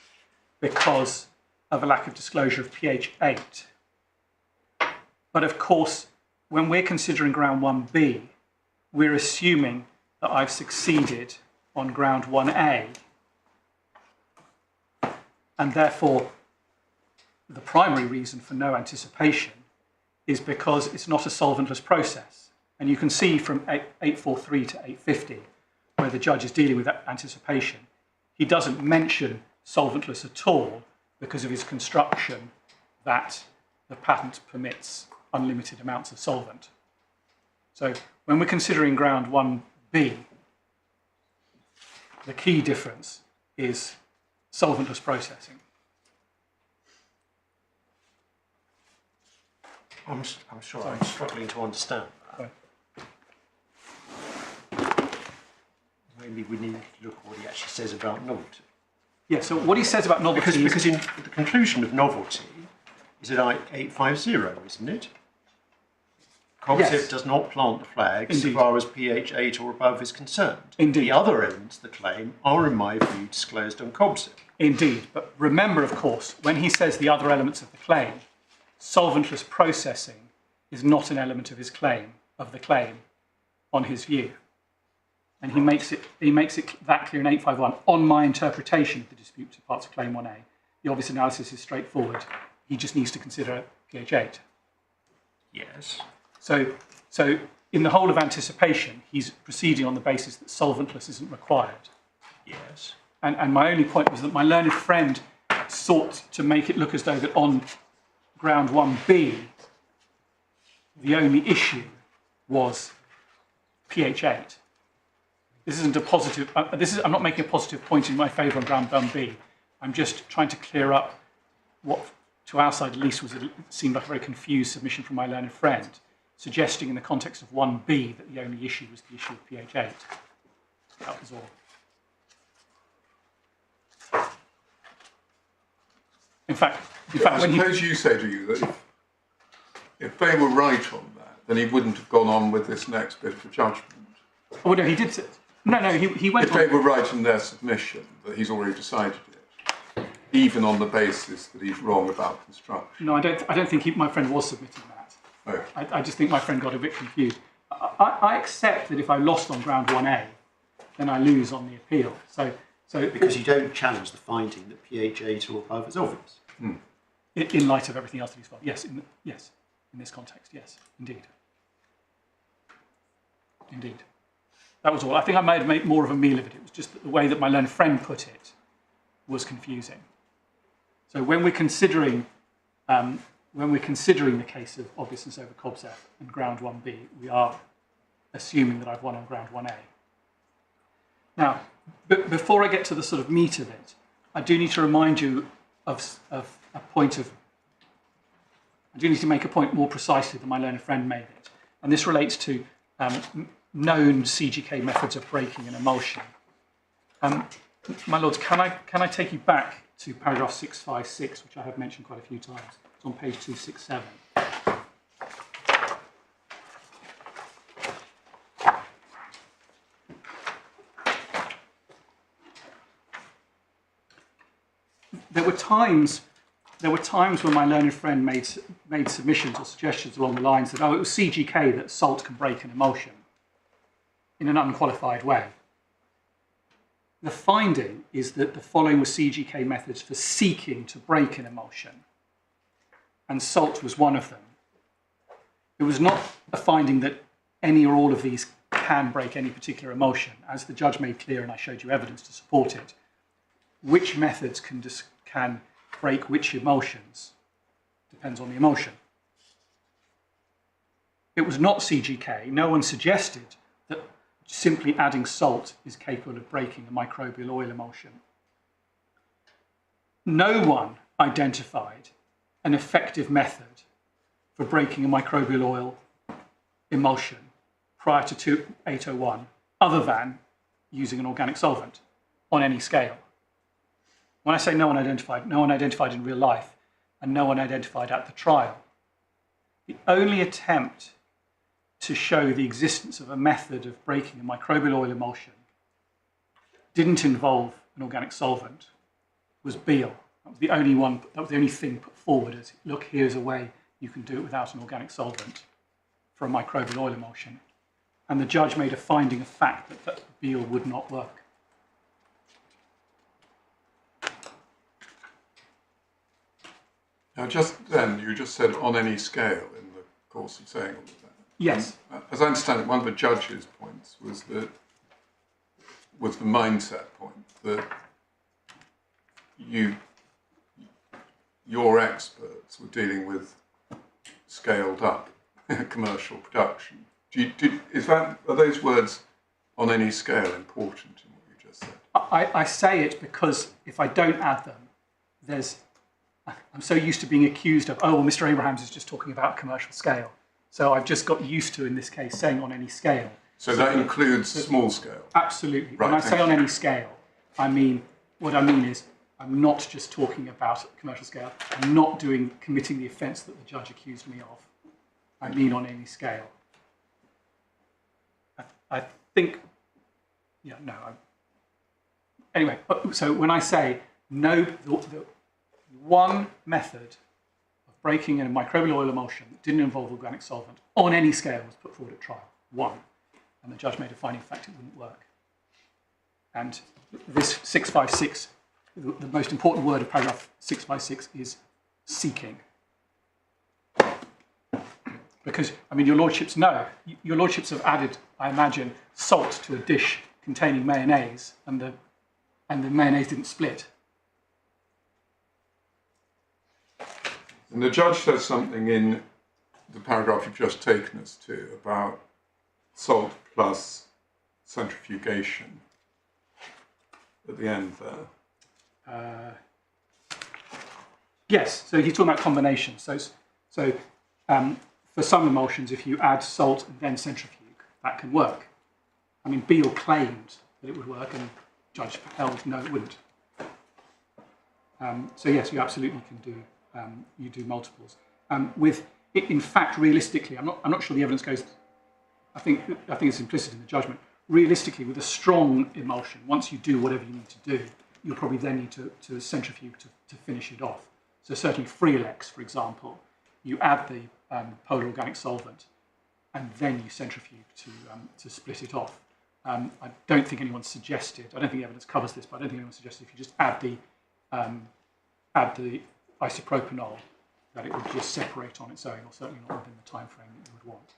Speaker 5: because of a lack of disclosure of pH 8. But of course, when we're considering ground 1B, we're assuming that I've succeeded on ground 1A. And therefore, the primary reason for no anticipation is because it's not a solventless process. And you can see from 843 to 850, where the judge is dealing with that anticipation, he doesn't mention solventless at all because of his construction that the patent permits unlimited amounts of solvent. So when we're considering ground 1B, the key difference is solventless processing.
Speaker 3: I'm sure I'm struggling to understand that. Maybe we need to look at what he actually says about novelty.
Speaker 5: Yeah, so what he says about novelty
Speaker 3: because in the conclusion of novelty is at 850, isn't it? Cognizant
Speaker 5: Yes.
Speaker 3: does not plant the flag so
Speaker 5: Indeed.
Speaker 3: far as pH 8 or above is concerned.
Speaker 5: Indeed.
Speaker 3: The other elements of the claim are, in my view, disclosed on Cognizant.
Speaker 5: Indeed, but remember, of course, when he says the other elements of the claim, solventless processing is not an element of the claim, on his view. And he makes it that clear in 851. On my interpretation of the disputed parts of Claim 1A, the obvious analysis is straightforward. He just needs to consider pH 8.
Speaker 3: Yes.
Speaker 5: So in the whole of anticipation, he's proceeding on the basis that solventless isn't required.
Speaker 3: Yes.
Speaker 5: And my only point was that my learned friend sought to make it look as though that on ground 1B, the only issue was pH 8. This isn't a positive. I'm not making a positive point in my favour on ground 1B. I'm just trying to clear up what, to our side at least, seemed like a very confused submission from my learned friend, suggesting in the context of 1B that the only issue was the issue of pH 8. That was all. In fact,
Speaker 1: I suppose you say to you that if they were right on that, then he wouldn't have gone on with this next bit of judgment.
Speaker 5: Oh no, he did. He went.
Speaker 1: If they were right in their submission, that he's already decided it, even on the basis that he's wrong about construction.
Speaker 5: No, I don't think my friend was submitting that.
Speaker 1: Oh.
Speaker 5: I just think my friend got a bit confused. I accept that if I lost on ground 1A, then I lose on the appeal. So
Speaker 3: Because you don't challenge the finding that pH 8 or above is obvious.
Speaker 5: in light of everything else that he's found, yes, in this context, yes, indeed. That was all. I think I might have made more of a meal of it. It was just that the way that my learned friend put it was confusing. So when we're considering the case of obviousness over Kobzef and ground 1B, we are assuming that I've won on ground 1A. Now, before I get to the sort of meat of it, I do need to remind you of a point of. I do need to make a point more precisely than my learned friend made it, and this relates to known CGK methods of breaking and emulsion. My lords, can I take you back to paragraph 656, which I have mentioned quite a few times? It's on page 267. times when my learned friend made submissions or suggestions along the lines that, oh, it was CGK that salt can break an emulsion in an unqualified way. The finding is that the following were CGK methods for seeking to break an emulsion, and salt was one of them. It was not a finding that any or all of these can break any particular emulsion. As the judge made clear, and I showed you evidence to support it, which methods can break which emulsions depends on the emulsion. It was not CGK. No one suggested that simply adding salt is capable of breaking a microbial oil emulsion. No one identified an effective method for breaking a microbial oil emulsion prior to 2801 other than using an organic solvent on any scale. When I say no one identified in real life, and no one identified at the trial. The only attempt to show the existence of a method of breaking a microbial oil emulsion didn't involve an organic solvent was Beale. That was the only one. That was the only thing put forward as, look, here's a way you can do it without an organic solvent for a microbial oil emulsion. And the judge made a finding of fact that Beale would not work.
Speaker 1: Now, just then, you just said on any scale in the course of saying all of that.
Speaker 5: Yes.
Speaker 1: As I understand it, one of the judge's points was the mindset point that your experts were dealing with scaled up commercial production. Are those words on any scale important in what you just said?
Speaker 5: I say it because if I don't add them, I'm so used to being accused of, oh, well, Mr. Abrahams is just talking about commercial scale. So I've just got used to, in this case, saying on any scale.
Speaker 1: So that includes small scale?
Speaker 5: Absolutely.
Speaker 1: Right,
Speaker 5: when I say on any scale, what I mean is I'm not just talking about commercial scale. I'm not committing the offence that the judge accused me of. I mean on any scale. I think, anyway, so when I say no, the one method of breaking in a microbial oil emulsion that didn't involve organic solvent on any scale was put forward at trial. One. And the judge made a finding of fact it wouldn't work. And this 656, the most important word of paragraph 656 is seeking. Because, your lordships know, your lordships have added, I imagine, salt to a dish containing mayonnaise, and the mayonnaise didn't split.
Speaker 1: And the judge says something in the paragraph you've just taken us to about salt plus centrifugation at the end there. Yes, so he's talking about combinations. So for some emulsions, if you add salt and then centrifuge, that can work. Beale claimed that it would work, and Judge held no, it wouldn't. So yes, you absolutely can do. You do multiples. In fact, realistically, I'm not sure the evidence goes. I think it's implicit in the judgment. Realistically, with a strong emulsion, once you do whatever you need to do, you'll probably then need to centrifuge to finish it off. So certainly Freelex, for example, you add the polar organic solvent, and then you centrifuge to split it off. I don't think anyone suggested. I don't think the evidence covers this, but I don't think anyone suggested if you just add the isopropanol, that it would just separate on its own, or certainly not within the time frame that you would want.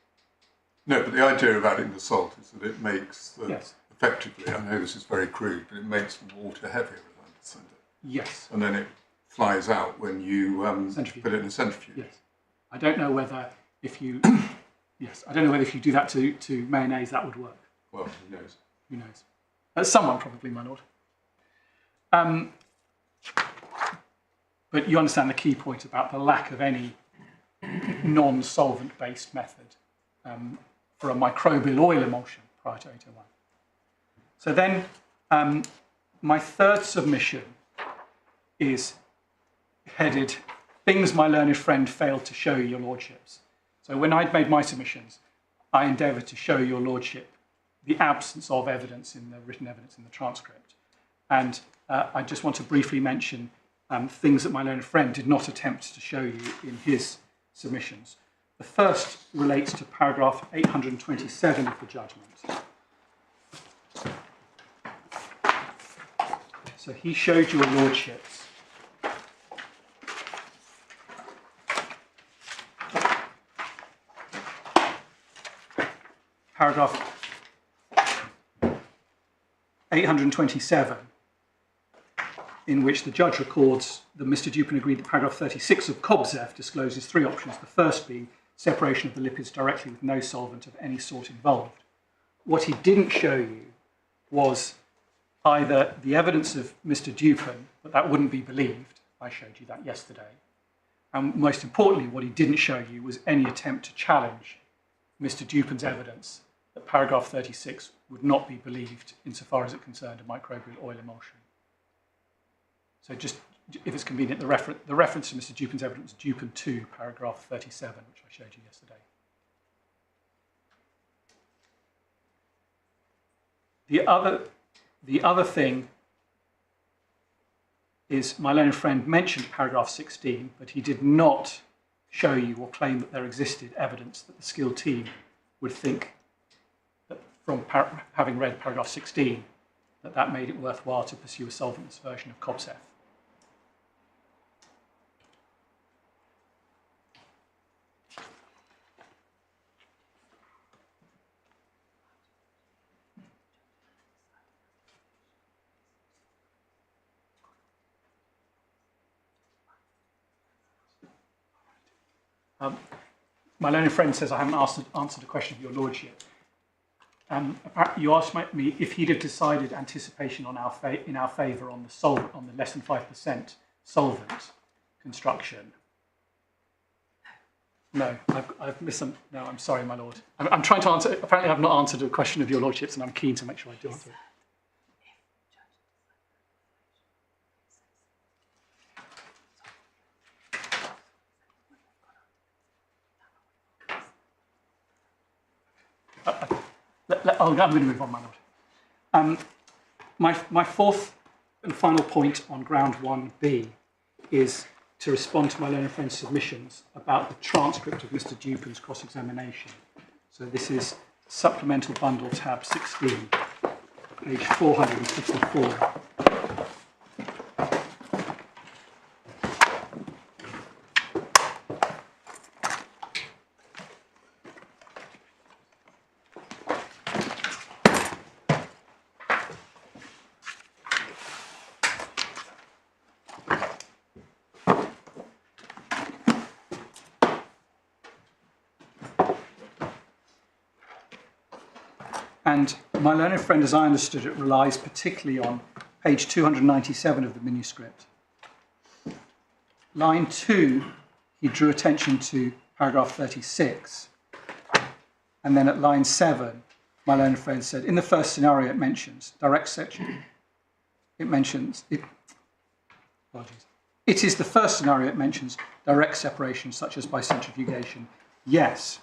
Speaker 1: No, but the idea of adding the salt is that it makes
Speaker 5: Yes.
Speaker 1: effectively, I know this is very crude, but it makes the water heavier, as I understand it.
Speaker 5: Yes.
Speaker 1: And then it flies out when you put it in a centrifuge.
Speaker 5: Yes. I don't know whether if you if you do that to mayonnaise, that would work.
Speaker 1: Well, who knows?
Speaker 5: Who knows? Someone probably, my lord. But you understand the key point about the lack of any non-solvent-based method for a microbial oil emulsion prior to 801. So then my third submission is headed, Things my learned friend failed to show your lordships. So when I'd made my submissions, I endeavoured to show your lordship the absence of evidence in the written evidence in the transcript. And I just want to briefly mention things that my learned friend did not attempt to show you in his submissions. The first relates to paragraph 827 of the judgment. So he showed your lordships paragraph 827, in which the judge records that Mr. Dupin agreed that paragraph 36 of COBZEF discloses three options, the first being separation of the lipids directly with no solvent of any sort involved. What he didn't show you was either the evidence of Mr. Dupin, but that wouldn't be believed, I showed you that yesterday, and most importantly, what he didn't show you was any attempt to challenge Mr. Dupin's evidence that paragraph 36 would not be believed insofar as it concerned a microbial oil emulsion. So just, if it's convenient, the reference to Mr. Dupin's evidence, Dupin 2, paragraph 37, which I showed you yesterday. The other thing is my learned friend mentioned paragraph 16, but he did not show you or claim that there existed evidence that the skilled team would think that from having read paragraph 16 that made it worthwhile to pursue a solventless version of COBZEF. My learned friend says I haven't answered a question of your lordship. You asked me if he'd have decided anticipation in our favour on the less than 5% solvent construction. No, I've missed some. No, I'm sorry, my lord. I'm trying to answer. Apparently, I've not answered a question of your lordship's, and I'm keen to make sure I do answer it. I'm going to move on, my lord. My fourth and final point on ground 1B is to respond to my learned friend's submissions about the transcript of Mr. Dupin's cross-examination. So this is supplemental bundle tab 16, page 454. And my learned friend, as I understood it, relies particularly on page 297 of the manuscript. Line 2, he drew attention to paragraph 36. And then at line 7, my learned friend said, in the first scenario it mentions direct section. It is the first scenario it mentions direct separation, such as by centrifugation. Yes.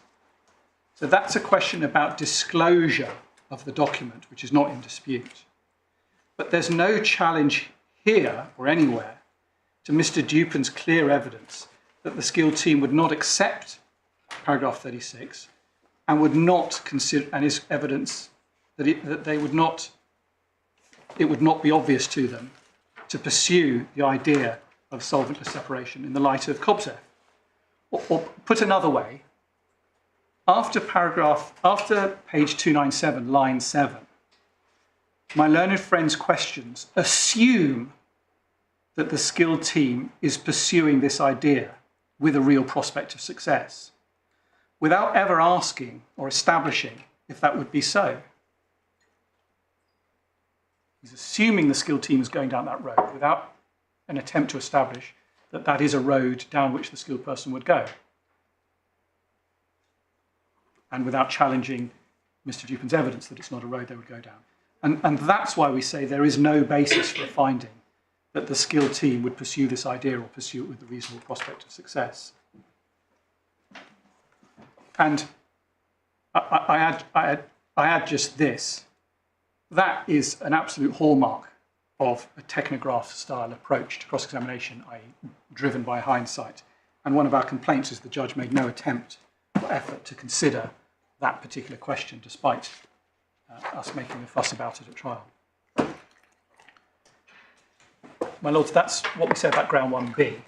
Speaker 5: So that's a question about disclosure of the document, which is not in dispute. But there's no challenge here or anywhere to Mr. Dupin's clear evidence that the skilled team would not accept paragraph 36 and would not consider, and his evidence that it would not be obvious to them to pursue the idea of solventless separation in the light of COBZEF. Or put another way, after page 297, line 7, my learned friend's questions assume that the skilled team is pursuing this idea with a real prospect of success, without ever asking or establishing if that would be so. He's assuming the skilled team is going down that road without an attempt to establish that that is a road down which the skilled person would go, and without challenging Mr. Dupin's evidence that it's not a road they would go down. And that's why we say there is no basis for a finding that the skilled team would pursue this idea or pursue it with a reasonable prospect of success. And I add just this. That is an absolute hallmark of a technograph-style approach to cross-examination, i.e. driven by hindsight. And one of our complaints is the judge made no attempt or effort to consider that particular question, despite us making a fuss about it at trial. My Lords, that's what we say about ground 1B.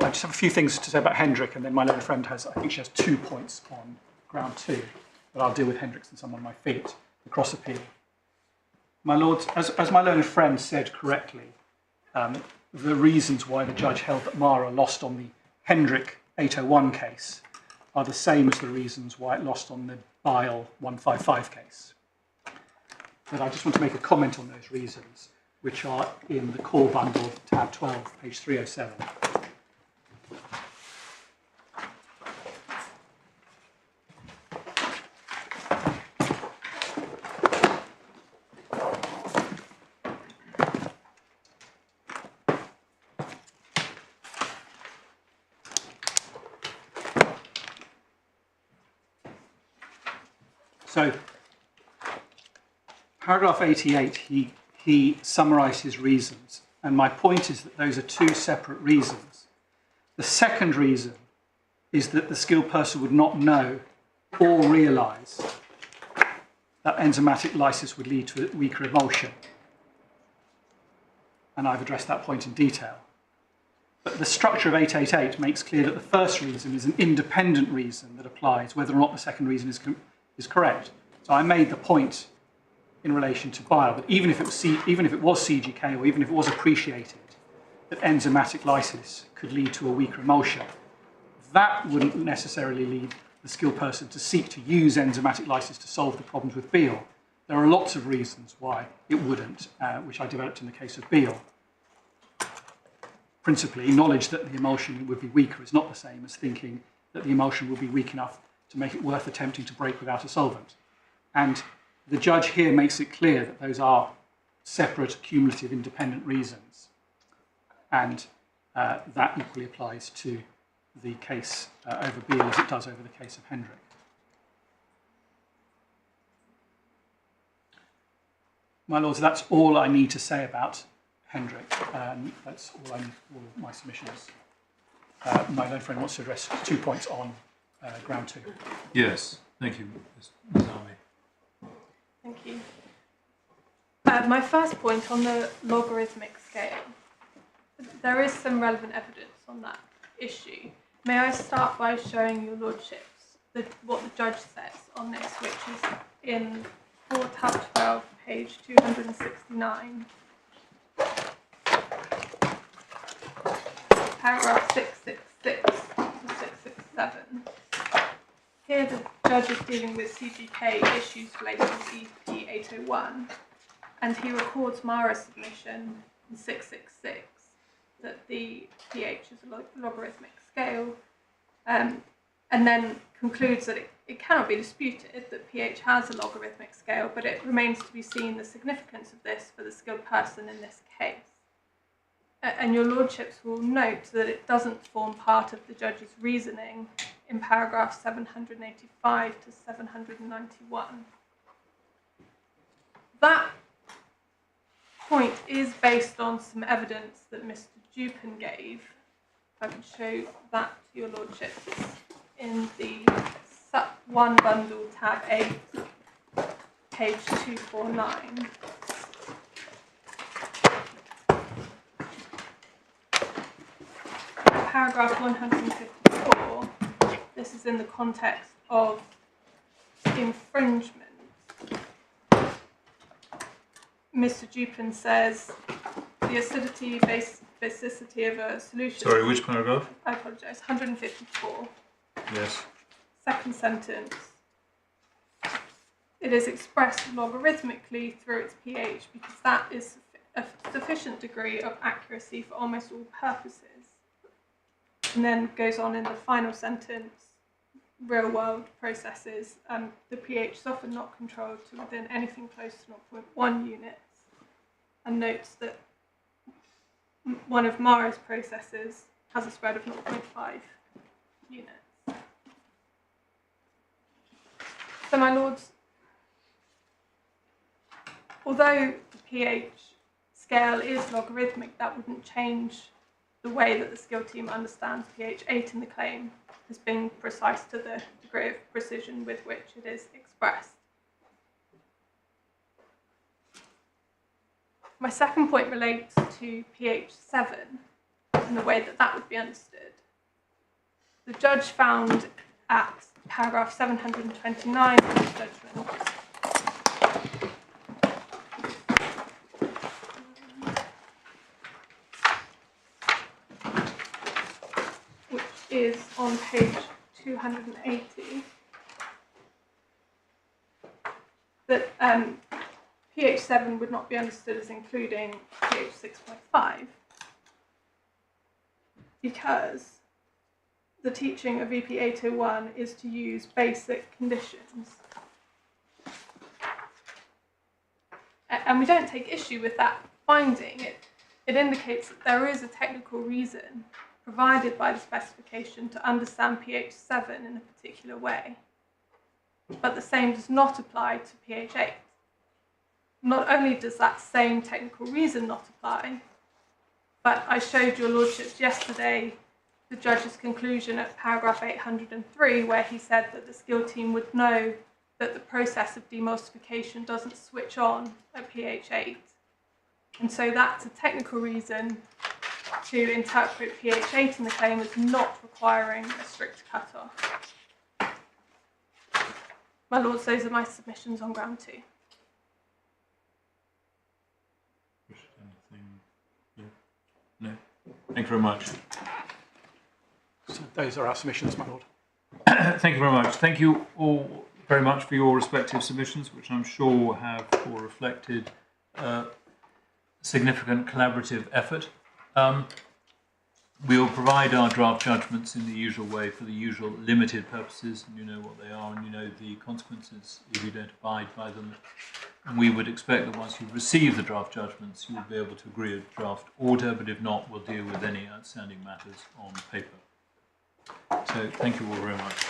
Speaker 5: I just have a few things to say about Hendrick, and then my learned friend has, I think she has 2 points on ground 2, but I'll deal with Hendrick's and some on my feet, the cross appeal. My Lords, as my learned friend said correctly, the reasons why the judge held that Mara lost on the Hendrick 801 case are the same as the reasons why it lost on the Bile 155 case. But I just want to make a comment on those reasons, which are in the core bundle, tab 12, page 307. So, paragraph 88, he summarised his reasons, and my point is that those are 2 separate reasons. The second reason is that the skilled person would not know or realise that enzymatic lysis would lead to a weaker emulsion. And I've addressed that point in detail. But the structure of 888 makes clear that the first reason is an independent reason that applies whether or not the second reason is correct. So I made the point in relation to bile that even if it was CGK or even if it was appreciated that enzymatic lysis could lead to a weaker emulsion, that wouldn't necessarily lead the skilled person to seek to use enzymatic lysis to solve the problems with Beal. There are lots of reasons why it wouldn't, which I developed in the case of Beal. Principally, knowledge that the emulsion would be weaker is not the same as thinking that the emulsion will be weak enough to make it worth attempting to break without a solvent. And the judge here makes it clear that those are separate, cumulative, independent reasons. And that equally applies to the case over Beal as it does over the case of Hendrick. My Lords, that's all I need to say about Hendrick. That's all I need for all of my submissions. My learned friend wants to address 2 points on ground 2.
Speaker 4: Yes, thank you, Ms. Army.
Speaker 6: Thank you. My first point on the logarithmic scale. There is some relevant evidence on that issue. May I start by showing your Lordships what the judge says on this, which is in 4 tab 12, page 269. Paragraph 666 to 667. Here the judge is dealing with CGK issues related to EP 801, and he records Mara's submission in 666 that the pH is a logarithmic scale, and then concludes that it cannot be disputed that pH has a logarithmic scale, but it remains to be seen the significance of this for the skilled person in this case. And your Lordships will note that it doesn't form part of the judge's reasoning in paragraph 785 to 791. That point is based on some evidence that Mr. Dupin gave. If I could show that to your Lordships, in the SUP 1 bundle, tab 8, page 249. Paragraph 154, this is in the context of infringement. Mr. Dupin says the acidity basicity of a solution.
Speaker 4: Sorry, which paragraph?
Speaker 6: I apologise. 154.
Speaker 4: Yes.
Speaker 6: Second sentence. It is expressed logarithmically through its pH because that is a sufficient degree of accuracy for almost all purposes. And then goes on in the final sentence, real world processes, the pH is often not controlled to within anything close to 0.1 units, and notes that one of Mara's processes has a spread of 0.5 units. So my Lords, although the pH scale is logarithmic, that wouldn't change the way that the skill team understands pH 8 in the claim as being precise to the degree of precision with which it is expressed. My second point relates to pH 7 and the way that that would be understood. The judge found at paragraph 729 of his judgment which is on page 280, that pH 7 would not be understood as including pH 6.5 because the teaching of EP 801 is to use basic conditions. And we don't take issue with that finding. It indicates that there is a technical reason provided by the specification to understand pH 7 in a particular way, but the same does not apply to pH 8. Not only does that same technical reason not apply, but I showed your lordships yesterday the judge's conclusion at paragraph 803, where he said that the skill team would know that the process of demulsification doesn't switch on at pH 8. And so that's a technical reason to interpret pH 8 in the claim as not requiring a strict cutoff. My lords, those are my submissions on ground 2.
Speaker 4: No. Thank you very much.
Speaker 5: So those are our submissions, my lord.
Speaker 4: Thank you very much. Thank you all very much for your respective submissions, which I'm sure have all reflected significant collaborative effort. We will provide our draft judgments in the usual way for the usual limited purposes, and you know what they are, and you know the consequences if you don't abide by them. And we would expect that once you receive the draft judgments, you will be able to agree a draft order, but if not, we'll deal with any outstanding matters on paper. So thank you all very much.